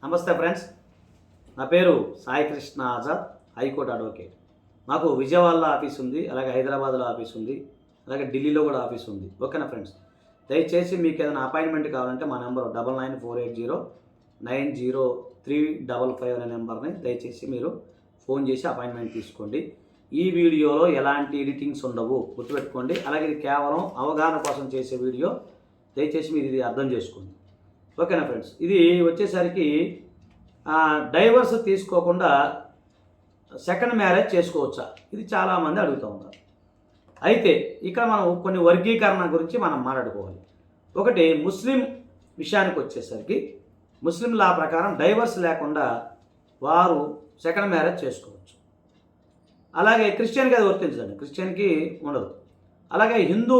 నమస్తే ఫ్రెండ్స్, నా పేరు సాయి కృష్ణ ఆజాద్, హైకోర్టు అడ్వకేట్. మాకు విజయవాడలో ఆఫీస్ ఉంది, అలాగే హైదరాబాద్లో ఆఫీస్ ఉంది, అలాగే ఢిల్లీలో కూడా ఆఫీస్ ఉంది. ఓకేనా ఫ్రెండ్స్, దయచేసి మీకు ఏదైనా అపాయింట్మెంట్ కావాలంటే మా నెంబర్ 9948090355 అనే నెంబర్ని దయచేసి మీరు ఫోన్ చేసి అపాయింట్మెంట్ తీసుకోండి. ఈ వీడియోలో ఎలాంటి ఎడిటింగ్స్ ఉండవు, గుర్తుపెట్టుకోండి. అలాగే ఇది కేవలం అవగాహన కోసం చేసే వీడియో, దయచేసి మీరు ఇది అర్థం చేసుకోండి. ఓకేనా ఫ్రెండ్స్, ఇది వచ్చేసరికి డైవర్స్ తీసుకోకుండా సెకండ్ మ్యారేజ్ చేసుకోవచ్చా, ఇది చాలామంది అడుగుతూ ఉన్నారు. అయితే ఇక్కడ మనం కొన్ని వర్గీకరణ గురించి మనం మాట్లాడుకోవాలి. ఒకటి, ముస్లిం విషయానికి వచ్చేసరికి ముస్లిం లా ప్రకారం డైవర్స్ లేకుండా వారు సెకండ్ మ్యారేజ్ చేసుకోవచ్చు. అలాగే క్రిస్టియన్కి అది వర్తించదండి, క్రిస్టియన్కి ఉండదు. అలాగే హిందూ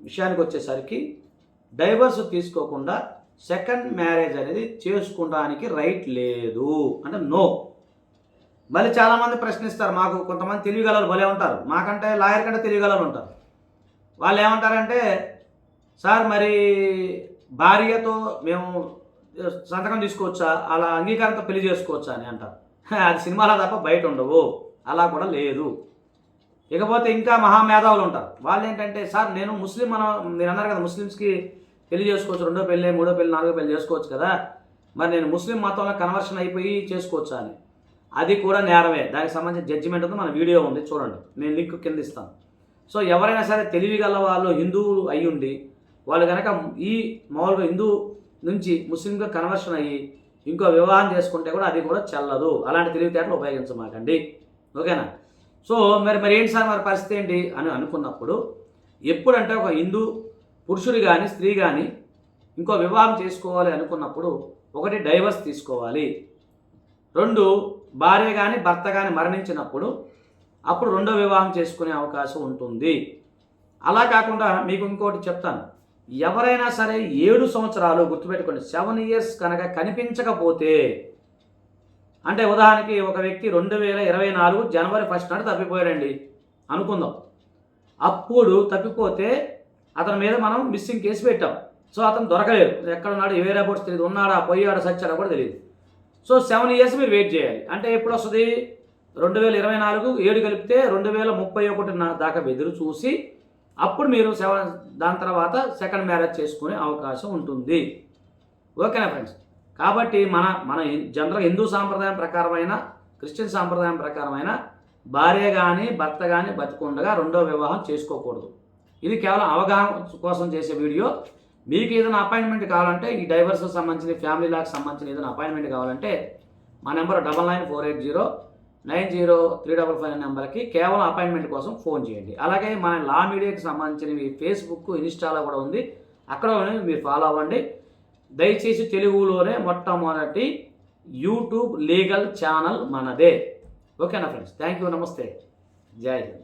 విషయానికి వచ్చేసరికి డైవర్స్ తీసుకోకుండా సెకండ్ మ్యారేజ్ అనేది చేసుకోవడానికి రైట్ లేదు, అంటే నో. మళ్ళీ చాలామంది ప్రశ్నిస్తారు, మాకు కొంతమంది తెలివిగలరు భలే ఉంటారు, మాకంటే లాయర్ కంటే తెలివిగలరు ఉంటారు. వాళ్ళు ఏమంటారంటే, సార్ మరి భార్యతో మేము సంతకం తీసుకోవచ్చా, అలా అంగీకారంతో పెళ్లి చేసుకోవచ్చా అని అంటారు. అది సినిమాలో తప్ప బయట ఉండవు, అలా కూడా లేదు. ఇకపోతే ఇంకా మహామేధావులు ఉంటారు, వాళ్ళు ఏంటంటే, సార్ నేను ముస్లిం, మీరు అన్నారు కదా ముస్లిమ్స్కి పెళ్లి చేసుకోవచ్చు, రెండో పెళ్ళి, మూడో పెళ్ళి, నాలుగో పెళ్లి చేసుకోవచ్చు కదా, మరి నేను ముస్లిం మతంలో కన్వర్షన్ అయిపోయి చేసుకోవచ్చా అని. అది కూడా నేరమే, దానికి సంబంధించిన జడ్జిమెంట్ ఉంది, మన వీడియో ఉంది, చూడండి, నేను లింక్ కింద ఇస్తాను. సో ఎవరైనా సరే తెలివిగల వాళ్ళు హిందువులు అయ్యుండి వాళ్ళు కనుక ఈ మామూలుగా హిందూ నుంచి ముస్లింగా కన్వర్షన్ అయ్యి ఇంకో వివాహం చేసుకుంటే కూడా అది కూడా చెల్లదు. అలాంటి తెలివితేటలు ఉపయోగించమాకండి, ఓకేనా. సో మరి ఏంటి సార్, మరి పరిస్థితి ఏంటి అని అనుకున్నప్పుడు, ఎప్పుడంటే ఒక హిందూ పురుషుడు కానీ స్త్రీ కానీ ఇంకో వివాహం చేసుకోవాలి అనుకున్నప్పుడు, ఒకటి డైవర్స్ తీసుకోవాలి, రెండు భార్య కానీ భర్త కానీ మరణించినప్పుడు అప్పుడు రెండో వివాహం చేసుకునే అవకాశం ఉంటుంది. అలా కాకుండా మీకు ఇంకోటి చెప్తాను, ఎవరైనా సరే 7 సంవత్సరాలు గుర్తుపెట్టుకోండి, 7 years కనుక కనిపించకపోతే, అంటే ఉదాహరణకి ఒక వ్యక్తి 2024 జనవరి 1 నాడు తప్పిపోయాడండి అనుకుందాం. అప్పుడు తప్పిపోతే అతని మీద మనం మిస్సింగ్ కేసు పెట్టాం. సో అతను దొరకలేదు, ఎక్కడున్నాడు, ఏ అబౌట్స్ తెలియదు, ఉన్నాడా, పోయాడా, సచ్చాడా కూడా తెలియదు. సో 7 years మీరు వెయిట్ చేయాలి. అంటే ఎప్పుడు వస్తుంది, 2024 7 కలిపితే 2031 దాకా ఎదురు చూసి అప్పుడు మీరు దాని తర్వాత సెకండ్ మ్యారేజ్ చేసుకునే అవకాశం ఉంటుంది. ఓకేనా ఫ్రెండ్స్. కాబట్టి మన జనరల్ హిందూ సాంప్రదాయం ప్రకారమైన, క్రిస్టియన్ సాంప్రదాయం ప్రకారమైన భార్య కానీ భర్త కానీ బతికుండగా రెండో వివాహం చేసుకోకూడదు. ఇది కేవలం అవగాహన కోసం చేసే వీడియో. మీకు ఏదైనా అపాయింట్మెంట్ కావాలంటే, ఈ డైవర్స్ సంబంధించిన, ఫ్యామిలీ లాకి సంబంధించిన ఏదైనా అపాయింట్మెంట్ కావాలంటే మా నెంబర్ 9948090355 అనే నెంబర్కి కేవలం అపాయింట్మెంట్ కోసం ఫోన్ చేయండి. అలాగే మన లా మీడియాకి సంబంధించినవి ఫేస్బుక్, ఇన్స్టాలో కూడా ఉంది, అక్కడ మీరు ఫాలో అవ్వండి. దయచేసి తెలుగులోనే మొట్టమొదటి యూట్యూబ్ లీగల్ ఛానల్ మనదే. ఓకేనా ఫ్రెండ్స్, థ్యాంక్ యూ, నమస్తే, జై హింద్.